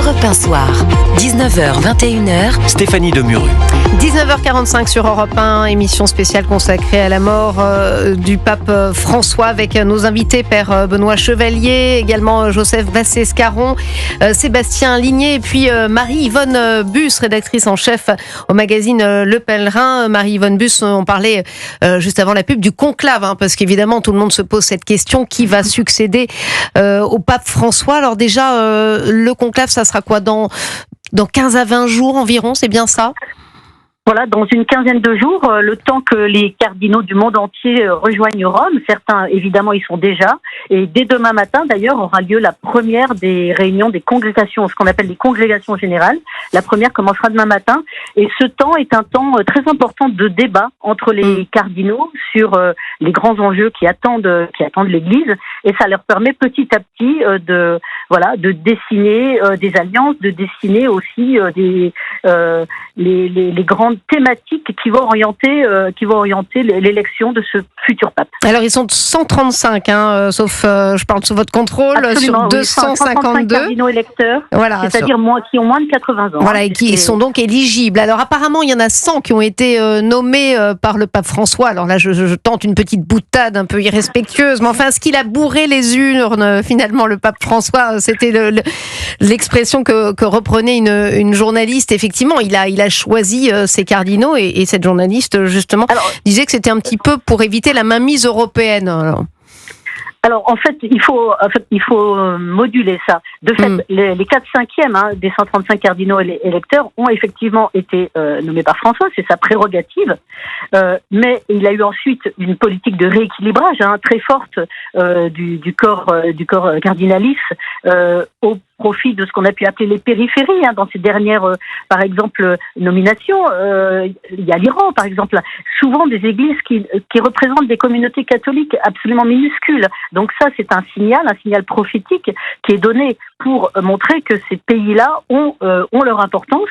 Europe 1 Soir, 19h, 21h, Stéphanie Demuru. 19h45 sur Europe 1, émission spéciale consacrée à la mort du pape François avec nos invités, Père Benoît Chevalier, également Joseph Vassescaron, Sébastien Ligné et puis Marie-Yvonne Bus, rédactrice en chef au magazine Le Pèlerin. Marie-Yvonne Bus, on parlait juste avant la pub du conclave, parce qu'évidemment tout le monde se pose cette question, qui va succéder au pape François? Alors déjà, le conclave, ça sera quoi, dans 15 à 20 jours environ, c'est bien ça? Voilà, dans une quinzaine de jours, le temps que les cardinaux du monde entier rejoignent Rome. Certains, évidemment, y sont déjà. Et dès demain matin, d'ailleurs, aura lieu la première des réunions des congrégations, ce qu'on appelle les congrégations générales. La première commencera demain matin. Et ce temps est un temps très important de débat entre les cardinaux sur les grands enjeux qui attendent l'Église. Et ça leur permet petit à petit de dessiner des alliances, de dessiner aussi les grandes thématiques qui vont orienter l'élection de ce futur pape. Alors ils sont 135, sauf je parle sous votre contrôle. Absolument, sur 252 cardinaux électeurs, voilà, c'est-à-dire qui ont moins de 80 ans. Voilà, et qui sont donc éligibles. Alors apparemment il y en a 100 qui ont été nommés par le pape François. Alors là je tente une petite boutade un peu irrespectueuse, mais enfin, est-ce qu'il a bourré les urnes finalement, le pape François? C'était l'expression que reprenait une journaliste. Effectivement, il a choisi ses cardinaux et cette journaliste justement disait que c'était un petit peu pour éviter la mainmise européenne. Alors en fait, il faut moduler ça. De fait, les 4/5 des 135 cardinaux électeurs ont effectivement été nommés par François, c'est sa prérogative. Mais il a eu ensuite une politique de rééquilibrage très forte du corps cardinalice au profit de ce qu'on a pu appeler les périphéries dans ces dernières, par exemple, nominations. Il y a l'Iran, par exemple. Souvent des églises qui représentent des communautés catholiques absolument minuscules. Donc ça, c'est un signal prophétique qui est donné pour montrer que ces pays-là ont leur importance.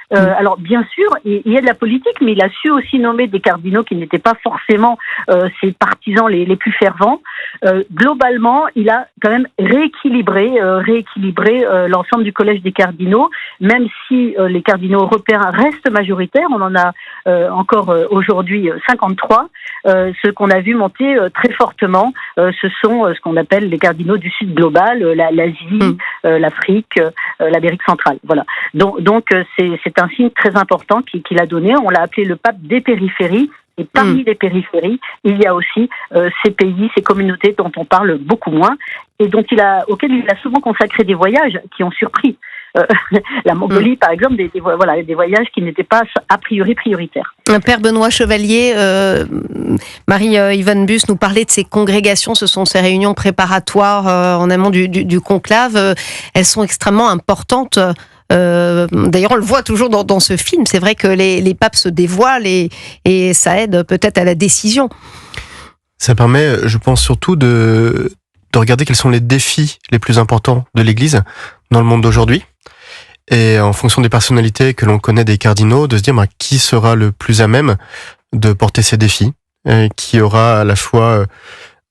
Alors bien sûr, il y a de la politique, mais il a su aussi nommer des cardinaux qui n'étaient pas forcément ses partisans les plus fervents. Globalement, il a quand même rééquilibré l'ensemble du collège des cardinaux, même si les cardinaux européens restent majoritaires. On en a encore aujourd'hui 53. Ce qu'on a vu monter très fortement, ce sont ce qu'on appelle les cardinaux du Sud global, l'Asie, l'Afrique, l'Amérique centrale. Voilà. Donc c'est un signe très important qu'il a donné. On l'a appelé le pape des périphéries. Et parmi les périphéries, il y a aussi ces pays, ces communautés dont on parle beaucoup moins et auxquels il a souvent consacré des voyages qui ont surpris. La Mongolie, par exemple, des voyages qui n'étaient pas a priori prioritaires. Père Benoît Chevalier, Marie-Yvonne Bus nous parlait de ces congrégations, ce sont ces réunions préparatoires en amont du conclave. Elles sont extrêmement importantes. D'ailleurs, on le voit toujours dans ce film. C'est vrai que les papes se dévoilent et ça aide peut-être à la décision. Ça permet, je pense, surtout de regarder quels sont les défis les plus importants de l'Église dans le monde d'aujourd'hui. Et en fonction des personnalités que l'on connaît des cardinaux, de se dire qui sera le plus à même de porter ces défis, qui aura à la fois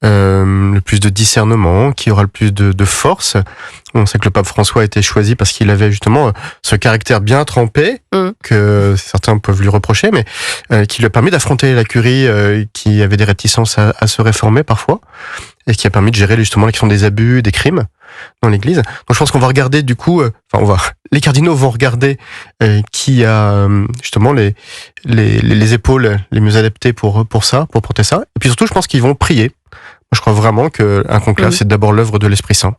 le plus de discernement, qui aura le plus de force. On sait que le pape François a été choisi parce qu'il avait justement ce caractère bien trempé, que certains peuvent lui reprocher, mais qui lui a permis d'affronter la curie qui avait des réticences à se réformer parfois, et qui a permis de gérer justement la question des abus, des crimes dans l'Église. Donc je pense qu'on va regarder du coup, les cardinaux vont regarder qui a justement les épaules les mieux adaptées pour porter ça. Et puis surtout, je pense qu'ils vont prier. Je crois vraiment qu'un conclave, c'est d'abord l'œuvre de l'Esprit Saint.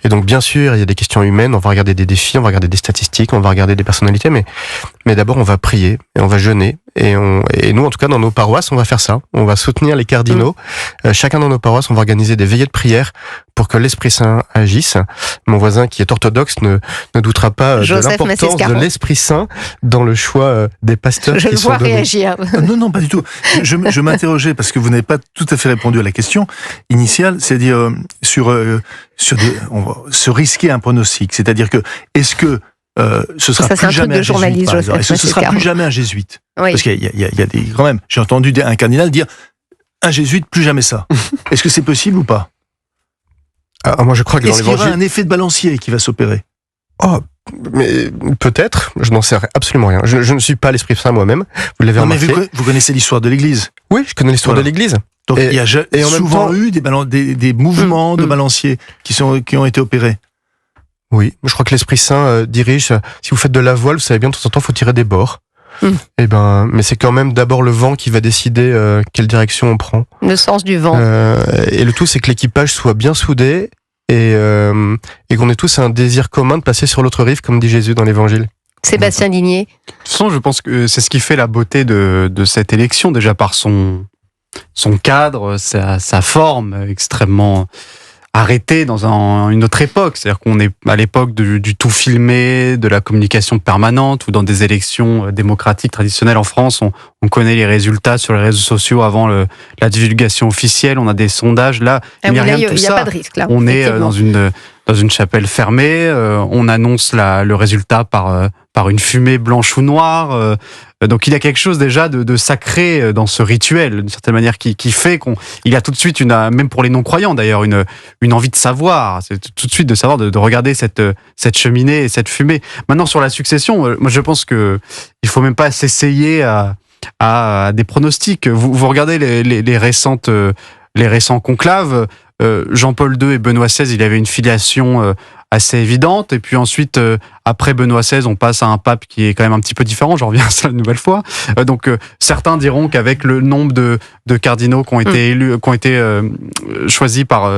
Et donc, bien sûr, il y a des questions humaines, on va regarder des défis, on va regarder des statistiques, on va regarder des personnalités, mais d'abord, on va prier et on va jeûner. Et nous, en tout cas, dans nos paroisses, on va faire ça. On va soutenir les cardinaux. Chacun dans nos paroisses, on va organiser des veillées de prière pour que l'Esprit Saint agisse. Mon voisin, qui est orthodoxe, ne doutera pas de l'importance de l'Esprit Saint dans le choix des pasteurs qui sont donnés. Je le vois réagir. Non, pas du tout. Je m'interrogeais parce que vous n'avez pas tout à fait répondu à la question initiale, c'est-à-dire se risquer un pronostic. C'est-à-dire que, est-ce que ce sera plus jamais un jésuite, par exemple. Est-ce que ce sera plus jamais un jésuite? Parce qu'il y a des, quand même, j'ai entendu un cardinal dire, un jésuite, plus jamais ça. Est-ce que c'est possible ou pas? Moi, je crois que est-ce qu'il y aura un effet de balancier qui va s'opérer? Mais peut-être, je n'en sais absolument rien. Je ne suis pas l'Esprit Saint moi-même. Vous l'avez remarqué. Mais vous connaissez l'histoire de l'Église. Oui, je connais l'histoire de l'Église. Donc il y a souvent eu des mouvements de balanciers qui ont été opérés. Oui, je crois que l'Esprit Saint dirige. Si vous faites de la voile, vous savez bien, de temps en temps, il faut tirer des bords. Mais c'est quand même d'abord le vent qui va décider quelle direction on prend. Le sens du vent. Et le tout, c'est que l'équipage soit bien soudé et qu'on ait tous un désir commun de passer sur l'autre rive, comme dit Jésus dans l'Évangile. Sébastien Ligné. De toute façon, je pense que c'est ce qui fait la beauté de cette élection, déjà par son cadre, sa forme extrêmement arrêtée dans une autre époque. C'est-à-dire qu'on est à l'époque du tout filmé, de la communication permanente, ou dans des élections démocratiques traditionnelles en France, on connaît les résultats sur les réseaux sociaux avant la divulgation officielle, on a des sondages. Là, il n'y a rien de tout ça. Il n'y a pas de risque, là. On est dans une chapelle fermée, on annonce le résultat par une fumée blanche ou noire. Donc il y a quelque chose déjà de sacré dans ce rituel, d'une certaine manière, qui fait il y a tout de suite, même pour les non-croyants d'ailleurs, une envie de savoir. C'est tout de suite de savoir, de regarder cette cheminée et cette fumée. Maintenant, sur la succession, moi je pense que il faut même pas s'essayer à des pronostics. Vous regardez les récents conclaves, Jean-Paul II et Benoît XVI, il avait une filiation assez évidente, et puis ensuite, après Benoît XVI, on passe à un pape qui est quand même un petit peu différent, j'en reviens à ça une nouvelle fois. Donc certains diront qu'avec le nombre de cardinaux qui ont été élus, qui ont été choisis par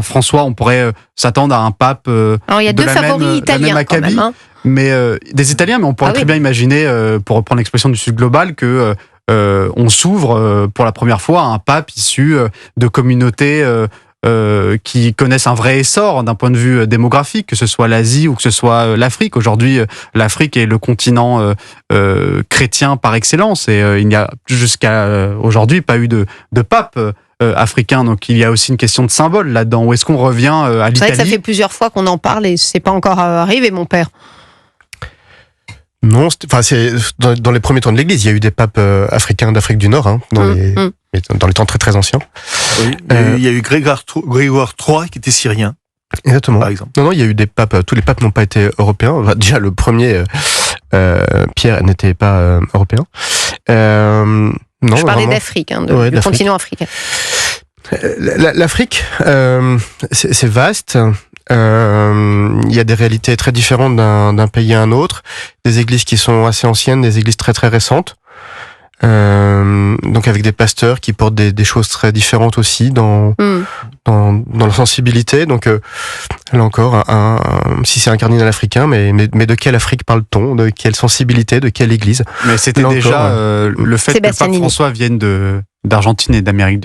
François, on pourrait s'attendre à un pape alors, il y a deux favoris italiens quand même, hein. Mais des Italiens, mais on pourrait très bien imaginer, pour reprendre l'expression du Sud global, que on s'ouvre pour la première fois à un pape issu de communautés qui connaissent un vrai essor d'un point de vue démographique, que ce soit l'Asie ou que ce soit l'Afrique. Aujourd'hui, l'Afrique est le continent chrétien par excellence, et il n'y a jusqu'à aujourd'hui pas eu de pape africain. Donc il y a aussi une question de symbole là-dedans. Où est-ce qu'on revient à l'Italie ? C'est vrai que ça fait plusieurs fois qu'on en parle et c'est pas encore arrivé, mon père. Non, c'est dans les premiers temps de l'Église, il y a eu des papes africains d'Afrique du Nord, hein, dans les temps très très anciens. Oui, il y a eu Grégoire III qui était syrien. Exactement. Par exemple. Non, il y a eu des papes. Tous les papes n'ont pas été européens. Enfin, déjà, le premier, Pierre, n'était pas européen. Non, je parlais d'Afrique, du continent africain. L'Afrique, c'est vaste. Il y a des réalités très différentes d'un pays à un autre, des églises qui sont assez anciennes, des églises très très récentes, donc avec des pasteurs qui portent des choses très différentes aussi dans leur sensibilité. Donc là encore, si c'est un cardinal africain, mais de quelle Afrique parle-t-on, de quelle sensibilité, de quelle église? Mais c'était déjà le fait que le pape François vienne d'Argentine et d'Amérique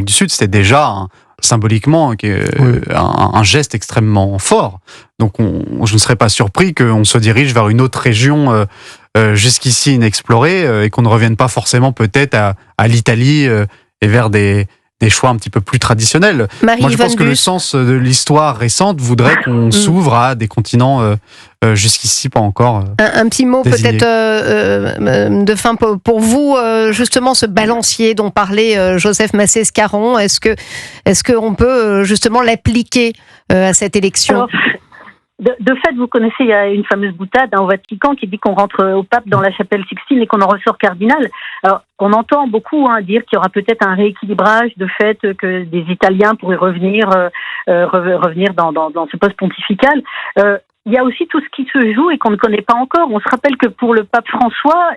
du Sud, c'était déjà symboliquement un geste extrêmement fort. Donc je ne serais pas surpris qu'on se dirige vers une autre région jusqu'ici inexplorée, et qu'on ne revienne pas forcément peut-être à l'Italie et vers des choix un petit peu plus traditionnels. Moi je pense que le sens de l'histoire récente voudrait qu'on s'ouvre à des continents jusqu'ici pas encore un petit mot désignés. Peut-être de fin pour vous, justement ce balancier dont parlait Joseph Massé-Scaron, est-ce qu'on peut justement l'appliquer à cette élection? Alors, de fait, vous connaissez, il y a une fameuse boutade au Vatican qui dit qu'on rentre au pape dans la chapelle Sixtine et qu'on en ressort cardinal. Alors, on entend beaucoup dire qu'il y aura peut-être un rééquilibrage, de fait que des Italiens pourraient revenir dans ce poste pontifical. Il y a aussi tout ce qui se joue et qu'on ne connaît pas encore. On se rappelle que pour le pape François,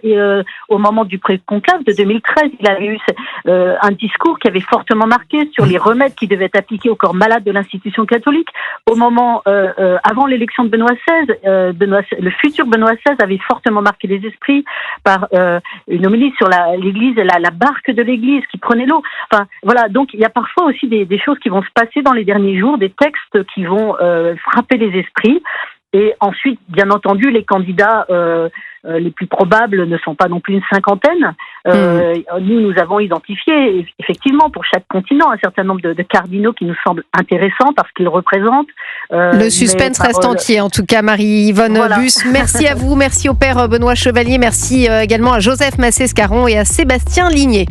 au moment du pré-conclave de 2013, il avait eu un discours qui avait fortement marqué sur les remèdes qui devaient être appliqués au corps malade de l'institution catholique. Au moment, avant l'élection de Benoît XVI, le futur Benoît XVI avait fortement marqué les esprits par une homélie sur l'Église et la barque de l'Église qui prenait l'eau. Enfin, voilà. Donc, il y a parfois aussi des choses qui vont se passer dans les derniers jours, des textes qui vont frapper les esprits. Et ensuite, bien entendu, les candidats les plus probables ne sont pas non plus une cinquantaine. Nous avons identifié, effectivement, pour chaque continent, un certain nombre de cardinaux qui nous semblent intéressants parce qu'ils représentent. Le suspense reste entier, en tout cas, Marie-Yvonne Bus. Merci à vous, merci au père Benoît Chevalier, merci également à Joseph Massé-Scaron et à Sébastien Ligné.